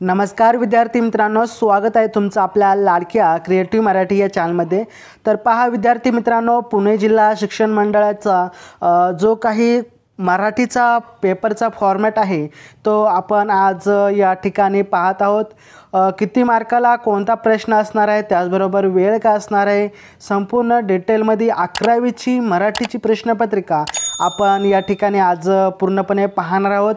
नमस्कार विद्यार्थी मित्रांनो, स्वागत आहे तुमचं आपल्या लाडक्या क्रिएटिव्ह मराठी या चॅनलमध्ये। तर पहा विद्यार्थी मित्रांनो, पुणे जिल्हा शिक्षण मंडळाचा जो काही मराठीचा पेपरचा फॉर्मॅट आहे तो आपण आज या ठिकाणी पाहत आहोत। किती मार्काला कोणता प्रश्न असणार आहे, त्याचबरोबर वेळ काय असणार आहे, संपूर्ण डिटेलमध्ये 11वीची मराठीची प्रश्नपत्रिका आपण या ठिकाणी आज पूर्णपणे पाहणार आहोत।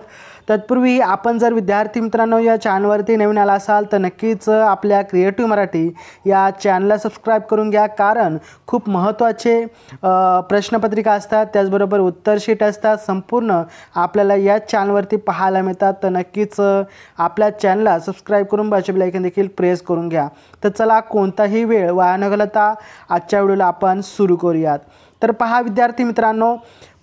तत्पूर्वी आपण जर विद्यार्थी मित्रांनो या चॅनलवरती नवीन आला असाल तर नक्कीच आपल्या क्रिएटिव्ह मराठी या चॅनलला सबस्क्राइब करून घ्या, कारण खूप महत्त्वाचे प्रश्नपत्रिका असतात, त्याचबरोबर उत्तर शीट असतात, संपूर्ण आपल्याला या चॅनलवरती पाहायला मिळतात। तर नक्कीच आपल्या चॅनलला सबस्क्राइब करून बेल आयकॉन देखील प्रेस करून घ्या। तर चला कोणताही वेळ वाया न घालवता आजच्या व्हिडिओला आपण सुरू करूयात। तर पहा विद्यार्थी मित्रांनो,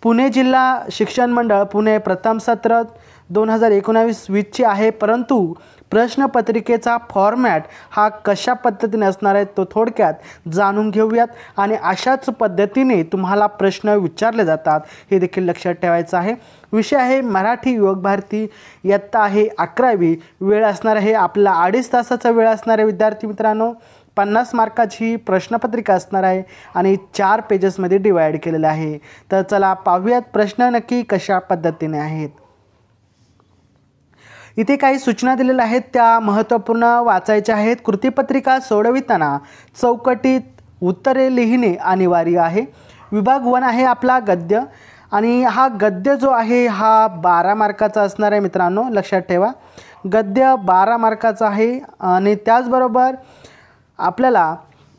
पुणे जिल्हा शिक्षण मंडळ पुणे प्रथम सत्र 2019-20ची आहे, परंतु प्रश्नपत्रिकेचा फॉर्मॅट हा कशा पद्धतीने असणार आहे तो थोडक्यात जाणून घेऊयात आणि अशाच पद्धतीने तुम्हाला प्रश्न विचारले जातात हे देखील लक्षात ठेवायचं आहे। विषय आहे मराठी युवक भारती, इयत्ता आहे 11वी। वेळ असणार आहे आपला 2.5 तासाचा वेळ असणार आहे विद्यार्थी मित्रांनो। 50 मार्काची प्रश्नपत्रिका असणार आहे आणि 4 पेजेसमध्ये डिवाइड केलेले आहे। तर चला पाहूयात प्रश्न नक्की कशा पद्धतीने आहेत। इथे काही सूचना दिलेल्या आहेत, त्या महत्त्वपूर्ण वाचायच्या आहेत। कृतीपत्रिका सोडविताना चौकटीत उत्तरे लिहिणे अनिवार्य आहे। विभाग 1 आहे आपला गद्य, आणि हा गद्य जो आहे हा 12 मार्काचा असणार आहे मित्रांनो, लक्षात ठेवा। गद्य 12 मार्काचा आहे। आणि त्याचबरोबर आपल्याला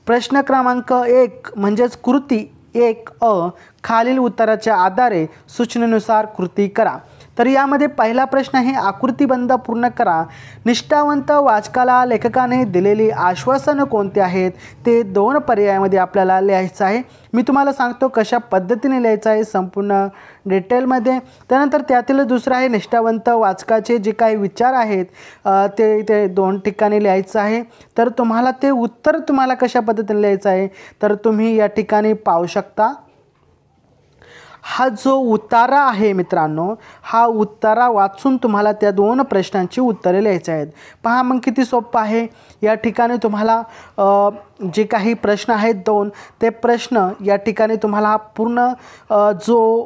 प्रश्न क्रमांक 1 म्हणजेच कृती 1 खालील उत्तराच्या आधारे सूचनेनुसार कृती करा। तर यामध्ये पहिला प्रश्न आहे, आकृतिबंध पूर्ण करा। निष्ठावंत वाचकाला लेखकाने दिलेली आश्वासनं कोणती आहेत ते 2 पर्यायामध्ये आपल्याला लिहायचं आहे। मी तुम्हाला सांगतो कशा पद्धतीने लिहायचं आहे संपूर्ण डिटेलमध्ये। त्यानंतर त्यातील दुसरं आहे, निष्ठावंत वाचकाचे जे काही विचार आहेत ते 2 ठिकाणी लिहायचं आहे। तर तुम्हाला ते उत्तर तुम्हाला कशा पद्धतीने लिहायचं आहे तर तुम्ही या ठिकाणी पाहू शकता। हा जो उतारा आहे मित्रांनो, हा उतारा वाचून तुम्हाला त्या 2 प्रश्नांची उत्तरे लिहायची आहेत। पहा मग किती सोपं आहे। या ठिकाणी तुम्हाला जे काही प्रश्न आहेत 2 ते प्रश्न या ठिकाणी तुम्हाला पूर्ण जो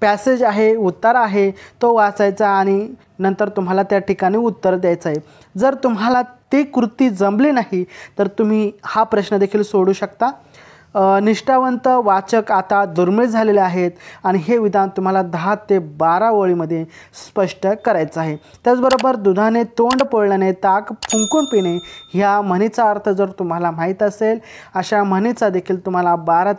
पॅसेज आहे, उत्तर आहे तो वाचायचा आणि नंतर तुम्हाला त्या ठिकाणी उत्तर द्यायचं आहे। जर तुम्हाला ती कृती जमली नाही तर तुम्ही हा प्रश्न देखील सोडू शकता। निष्ठावंत वाचक आता दुर्मिळ झालेले आहेत आणि हे विधान तुम्हाला 10 ते 12 ओळीमध्ये स्पष्ट करायचं आहे। त्याचबरोबर दुधाने तोंड पोळल्याने ताक फुंकून पिणे ह्या म्हणीचा अर्थ जर तुम्हाला माहीत असेल, अशा म्हणीचा देखील तुम्हाला 10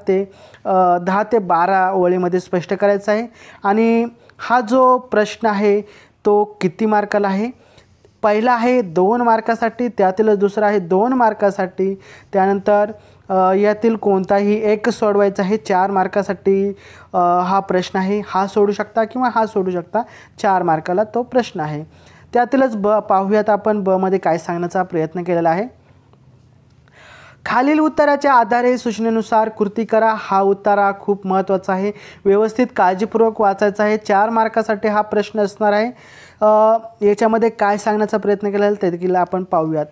ते 12 ओळीमध्ये स्पष्ट करायचा आहे। आणि हा जो प्रश्न आहे तो किती मार्काला आहे? पहिला आहे 2 मार्कासाठी, त्यातील दुसरा आहे 2 मार्कासाठी, त्यानंतर यातील कोणताही एक सोडवायचा आहे। 4 मार्कासाठी हा प्रश्न आहे, हा सोडू शकता किंवा हा सोडू शकता। 4 मार्काला तो प्रश्न आहे। त्यातीलच पाहूयात आपण मध्ये काय सांगण्याचा प्रयत्न केलेला आहे। खालील उत्तराच्या आधारे सूचनेनुसार कृती करा। हा उत्तरा खूप महत्त्वाचा आहे, व्यवस्थित काळजीपूर्वक वाचायचा आहे। 4 मार्कासाठी हा प्रश्न असणार आहे। याच्यामध्ये काय सांगण्याचा प्रयत्न केला आहे ते देखील आपण पाहूयात।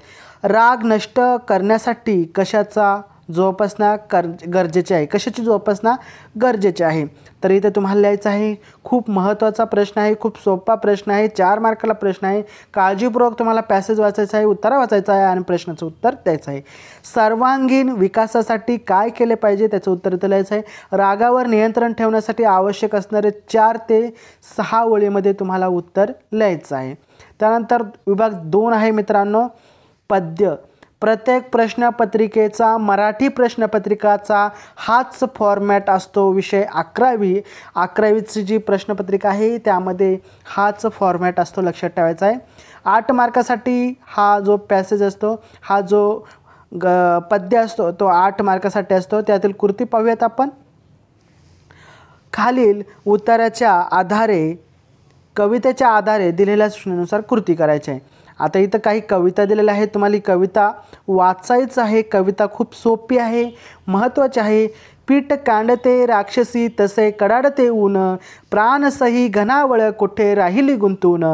राग नष्ट करण्यासाठी कशाचा जोपासना गरजेची आहे, कशाची जोपासना गरजेची आहे? तर इथे तुम्हाला लिहायचं आहे। खूप महत्त्वाचा प्रश्न आहे, खूप सोपा प्रश्न आहे, 4 मार्काला प्रश्न आहे। काळजीपूर्वक तुम्हाला पॅसेज वाचायचा आहे, उत्तर वाचायचं आहे आणि प्रश्नाचं उत्तर द्यायचं आहे। सर्वांगीण विकासासाठी काय केले पाहिजे त्याचं उत्तर इथे लिहायचं आहे। रागावर नियंत्रण ठेवण्यासाठी आवश्यक असणारे 4 ते 6 ओळीमध्ये तुम्हाला उत्तर लिहायचं आहे। त्यानंतर विभाग 2 आहे मित्रांनो, पद्य। प्रत्येक प्रश्नपत्रिकेचा मराठी प्रश्नपत्रिकाचा हाच फॉर्मॅट असतो। विषय 11वीची जी प्रश्नपत्रिका आहे त्यामध्ये हाच फॉर्मॅट असतो, लक्षात ठेवायचा आहे। 8 मार्कासाठी हा जो पॅसेज असतो, हा जो पद्य असतो तो 8 मार्कासाठी असतो। त्यातील कृती पाहूयात आपण। खालील उत्तराच्या आधारे कवितेच्या आधारे दिलेल्या सूचनेनुसार कृती करायची आहे। आता इथं काही कविता दिलेल्या आहेत, तुम्हाला ही कविता वाचायचं आहे। कविता खूप सोपी आहे, महत्त्वाची आहे। पीठ कांडते राक्षसी तसे कडाडते ऊन, प्राणसही घनावळ कुठे राहिली गुंतून,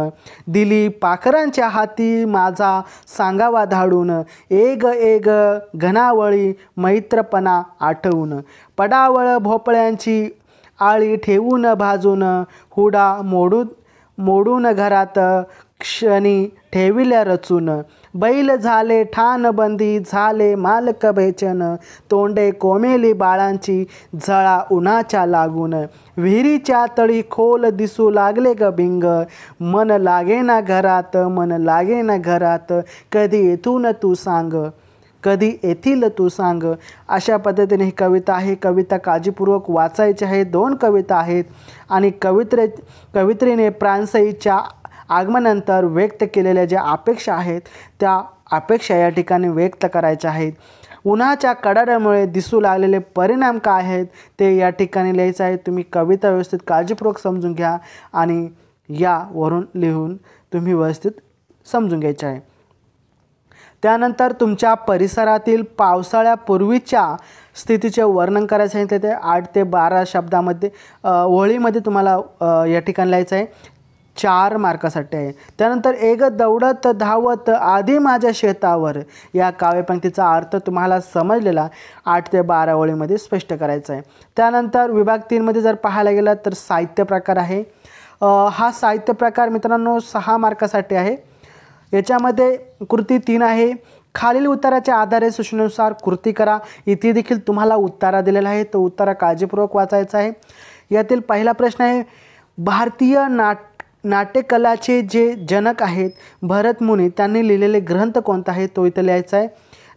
दिली पाखरांच्या हाती माझा सांगावा धाडून, एग एग घनावळी मैत्रपणा आठवून, पडावळ भोपळ्यांची आळी ठेवून भाजून, हुडा मोडून घरात क्षणी ठेविल्या रचून, बैल झाले ठाणबंदी झाले मालक बेचन, तोंडे कोमेली बाळांची झळा उन्हाच्या लागून, विहिरीच्या तळी खोल दिसू लागले ग भिंग, मन लागेना घरात मन लागेना घरात, कधी येथून तू सांग कधी येथील तू सांग. अशा पद्धतीने ही कविता आहे. कविता काळजीपूर्वक वाचायची आहे. 2 कविता आहेत आणि कवित्रीने प्राणसईच्या आगमनानंतर व्यक्त केलेल्या ज्या अपेक्षा आहेत त्या अपेक्षा या ठिकाणी व्यक्त करायच्या आहेत. उन्हाच्या कडाड्यामुळे दिसू लागलेले परिणाम काय आहेत ते या ठिकाणी लिहायचं आहे. तुम्ही कविता व्यवस्थित काळजीपूर्वक समजून घ्या आणि यावरून लिहून तुम्ही व्यवस्थित समजून घ्यायचे आहे. त्यानंतर तुमच्या परिसरातील पावसाळ्यापूर्वीच्या स्थितीचे वर्णन करायचे आहे. ते 8 ते 12 शब्दामध्ये ओळीमध्ये तुम्हाला या ठिकाणी लिहायचं आहे. 4 मार्कासाठी आहे. त्यानंतर एक दौडत धावत आधी माझ्या शेतावर या काव्यपंक्तीचा अर्थ तुम्हाला समजलेला 8 ते 12 ओळीमध्ये स्पष्ट करायचा आहे. त्यानंतर विभाग 3 मध्ये जर पाहायला गेलं तर साहित्य प्रकार आहे. हा साहित्य प्रकार मित्रांनो 6 मार्कासाठी आहे. याच्यामध्ये कृती 3 आहे. खालील उत्तराच्या आधारे सूचनेनुसार कृती करा. इथे देखील तुम्हाला उत्तरा दिलेला आहे. तो उत्तरा काळजीपूर्वक वाचायचा आहे. यातील पहिला प्रश्न आहे, भारतीय नाट्यकलाचे जे जनक आहेत भरत मुनी त्यांनी लिहिलेले ग्रंथ कोणता आहे तो इथे लिहायचा आहे.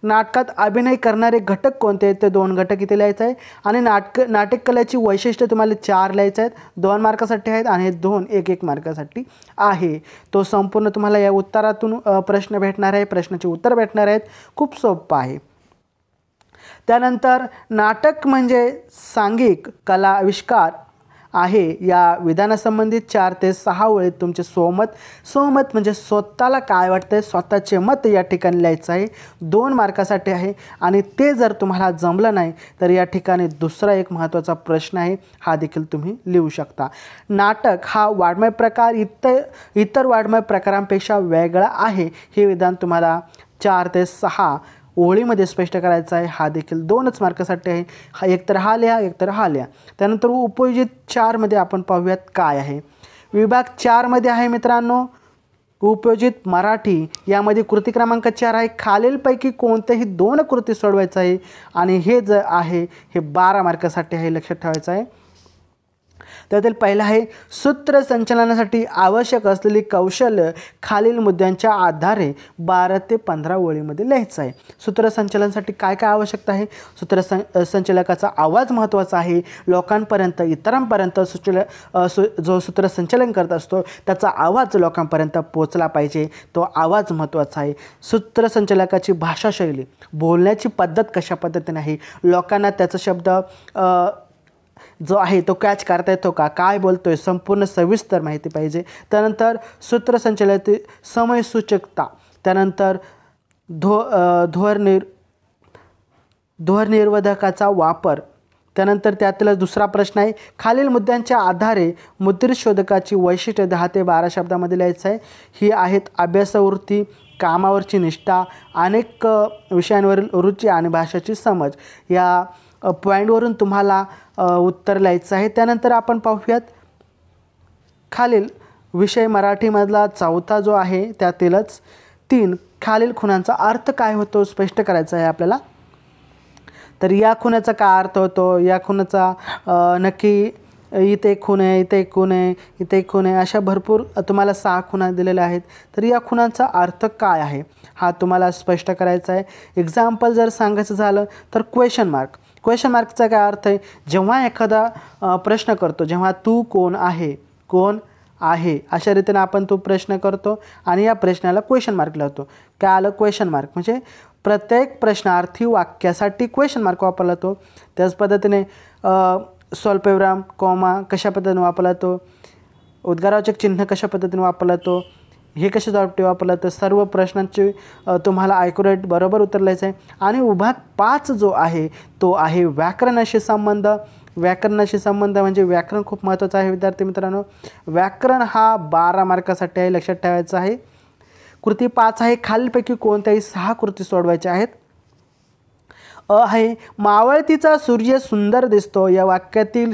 नाटकात अभिनय करणारे घटक कोणते आहेत ते 2 घटक इथे लिहायचे आहे. आणि नाटककलेची वैशिष्ट्य तुम्हाला 4 लिहायचे आहेत. 2 मार्कासाठी आहेत आणि 2 1 मार्कासाठी आहे. तो संपूर्ण तुम्हाला या उत्तरातून प्रश्न भेटणार आहे. प्रश्नाचे उत्तर भेटणार आहेत. खूप सोपं आहे. त्यानंतर नाटक म्हणजे सांघिक कला आविष्कार आहे या विधानासंबंधित 4 ते 6 ओळीत तुमचे सहमत म्हणजे स्वतःला काय वाटतंय स्वतःचे मत या ठिकाणी लिहायचं आहे. 2 मार्कासाठी आहे आणि ते जर तुम्हाला जमलं नाही तर या ठिकाणी दुसरा एक महत्त्वाचा प्रश्न आहे. हा देखील तुम्ही लिहू शकता. नाटक हा वाङ्मय प्रकार इतर वाङ्मय प्रकारांपेक्षा वेगळा आहे हे विधान तुम्हाला 4 ते 6 ओळीमध्ये स्पष्ट करायचा आहे. हा देखील 2च मार्कासाठी आहे. हा एकतर हा लिहा एकतर हा लिहा. त्यानंतर उपयोजित 4 मध्ये आपण पाहूयात काय आहे. विभाग 4 मध्ये आहे मित्रांनो उपयोजित मराठी. यामध्ये कृती क्रमांक 4 आहे. खालीलपैकी कोणतेही 2 कृती सोडवायचं आहे आणि हे जे आहे हे 12 मार्कासाठी आहे. लक्षात ठेवायचं आहे. त्यातील पहिला आहे सूत्रसंचलनासाठी आवश्यक असलेली कौशल्य खालील मुद्द्यांच्या आधारे 12 ते 15 ओळीमध्ये लिहायचं आहे. सूत्रसंचलनासाठी काय काय आवश्यकता आहे. सूत्रसंचलकाचा आवाज महत्त्वाचा आहे. लोकांपर्यंत इतरांपर्यंत जो सूत्रसंचलन करत असतो त्याचा आवाज लोकांपर्यंत पोचला पाहिजे. तो आवाज महत्त्वाचा आहे. सूत्रसंचलकाची भाषाशैली बोलण्याची पद्धत कशा पद्धतीने आहे. लोकांना त्याचा शब्द जो आहे तो कॅच करता येतो का काय बोलतोय संपूर्ण सविस्तर माहिती पाहिजे. त्यानंतर सूत्रसंचलनातील समयसूचकता. त्यानंतर ध्वनिर्वर्धकाचा वापर. त्यानंतर त्यातला दुसरा प्रश्न आहे खालील मुद्द्यांच्या आधारे मुद्रित शोधकाची वैशिष्ट्ये 10 ते 12 शब्दामध्ये लिहायचं आहे. ही आहेत अभ्यासवृत्ती, कामावरची निष्ठा, अनेक विषयांवरील रुची आणि भाषेची समज. या पॉईंटवरून तुम्हाला उत्तर लिहायचं आहे. त्यानंतर आपण पाहूयात खालील विषय मराठीमधला 4था जो आहे त्यातीलच 3 खालील खुणांचा अर्थ काय होतो स्पष्ट करायचा आहे आपल्याला. तर या खुणाचा काय अर्थ होतो. या खुणाचा नक्की इथे एक खूण आहे, इथे एक खूण आहे, इथे एक खूण आहे, अशा भरपूर तुम्हाला 6 खुणा दिलेल्या आहेत. तर या खुणांचा अर्थ काय आहे हा तुम्हाला स्पष्ट करायचा आहे. एक्झाम्पल जर सांगायचं झालं तर क्वेश्चन मार्कचा काय अर्थ आहे. जेव्हा एखादा प्रश्न करतो जेव्हा तू कोण आहे अशा रीतीने आपण तो प्रश्न करतो आणि या प्रश्नाला क्वेश्चन मार्क लावतो. काय आलं क्वेश्चन मार्क म्हणजे प्रत्येक प्रश्नार्थी वाक्यासाठी क्वेश्चन मार्क वापरला जातो. त्याच पद्धतीने स्वल्पविराम कॉमा कशा पद्धतीने वापरला जातो. उद्गारवाचक चिन्ह कशा पद्धतीने वापरला जातो. हे कसे जबाब वापरलं तर सर्व प्रश्नांचे तुम्हाला ॲक्युरेट बरोबर उत्तर लिहायचं आहे. आणि विभाग 5 जो आहे तो आहे व्याकरणाशी संबंध. व्याकरणाशी संबंध म्हणजे व्याकरण खूप महत्त्वाचं आहे विद्यार्थी मित्रांनो. व्याकरण हा 12 मार्कासाठी आहे, लक्षात ठेवायचं आहे. कृती 5 आहे, खालीलपैकी कोणत्याही 6 कृती सोडवायच्या आहेत. आहे मावळतीचा सूर्य सुंदर दिसतो या वाक्यातील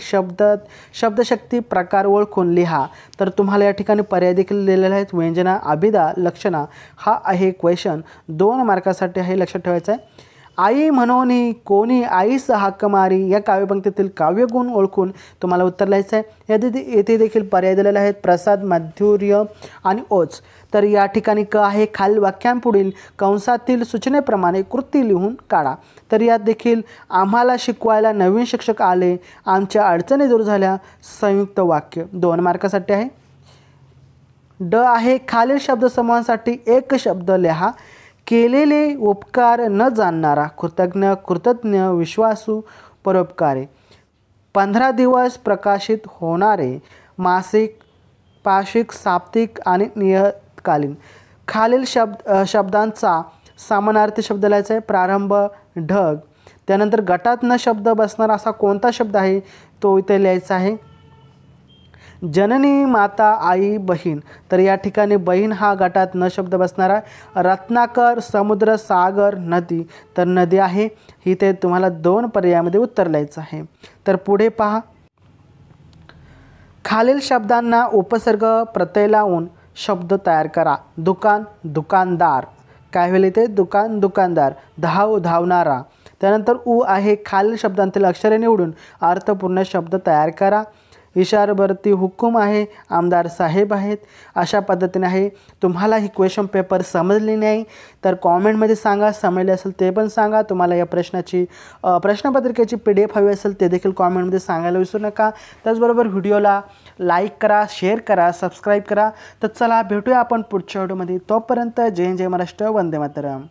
शब्दशक्ती प्रकार ओळखून लिहा. तर तुम्हाला या ठिकाणी पर्याय देखील दिलेले आहेत. व्यंजना, अभिधा, लक्षणा हा आहे क्वेश्चन 2 मार्कासाठी आहे, लक्षात ठेवायचं आहे. आई म्हणून कोणी आईस हाक मारी या काव्यपंक्तीतील काव्यगुण ओळखून तुम्हाला उत्तर लिहायचं आहे. येथे देखील पर्याय दिलेले आहेत. प्रसाद, माधुर्य आणि ओच. तर या ठिकाणी क आहे, खालील वाक्यांपुढील कंसातील सूचनेप्रमाणे कृती लिहून काढा. तर यात देखील आम्हाला शिकवायला नवीन शिक्षक आले, आमच्या अडचणी दूर झाल्या, संयुक्त वाक्य 2 मार्कासाठी आहे. ड आहे, खालील शब्दसमूहांसाठी एक शब्द लिहा. केलेले उपकार न जाणणारा, कृतज्ञ, कृतज्ञ, विश्वासू, परोपकारी. 15 दिवस प्रकाशित होणारे, मासिक, पाक्षिक, साप्ताहिक आणि नियतकालीन. खालील शब्दांचा समानार्थी शब्द लिहायचा आहे. प्रारंभ, ढग. त्यानंतर गटात न शब्द बसणारा असा कोणता शब्द आहे तो इथे लिहायचा आहे. जननी, माता, आई, बहीण. तर या ठिकाणी बहीण हा गटात न शब्द बसणारा. रत्नाकर, समुद्र, सागर, नदी. तर नदी आहे. इथे तुम्हाला 2 पर्यायामध्ये उत्तर लिहायचं आहे. तर पुढे पहा. खालील शब्दांना उपसर्ग प्रत्यय लावून शब्द तयार करा. दुकान, दुकानदार. काय होईल इथे? दुकान, दुकानदार. धाव, धावणारा. त्यानंतर उ आहे, खालील शब्दांतील अक्षरे निवडून अर्थपूर्ण शब्द तयार करा. इशारावरती हुकूम आहे, आमदार साहेब आहेत. अशा पद्धतीने आहे. तुम्हाला ही क्वेश्चन पेपर समजली नाही तर कॉमेंटमध्ये सांगा. समजले असेल ते पण सांगा. तुम्हाला या प्रश्नपत्रिकेची PDF हवी असेल ते देखील कॉमेंटमध्ये सांगायला विसरू नका. त्याचबरोबर व्हिडिओला लाईक करा, शेअर करा, सबस्क्राईब करा. तर चला भेटूया आपण पुढच्या व्हिडिओमध्ये. तोपर्यंत जय जय महाराष्ट्र, वंदे मातरम.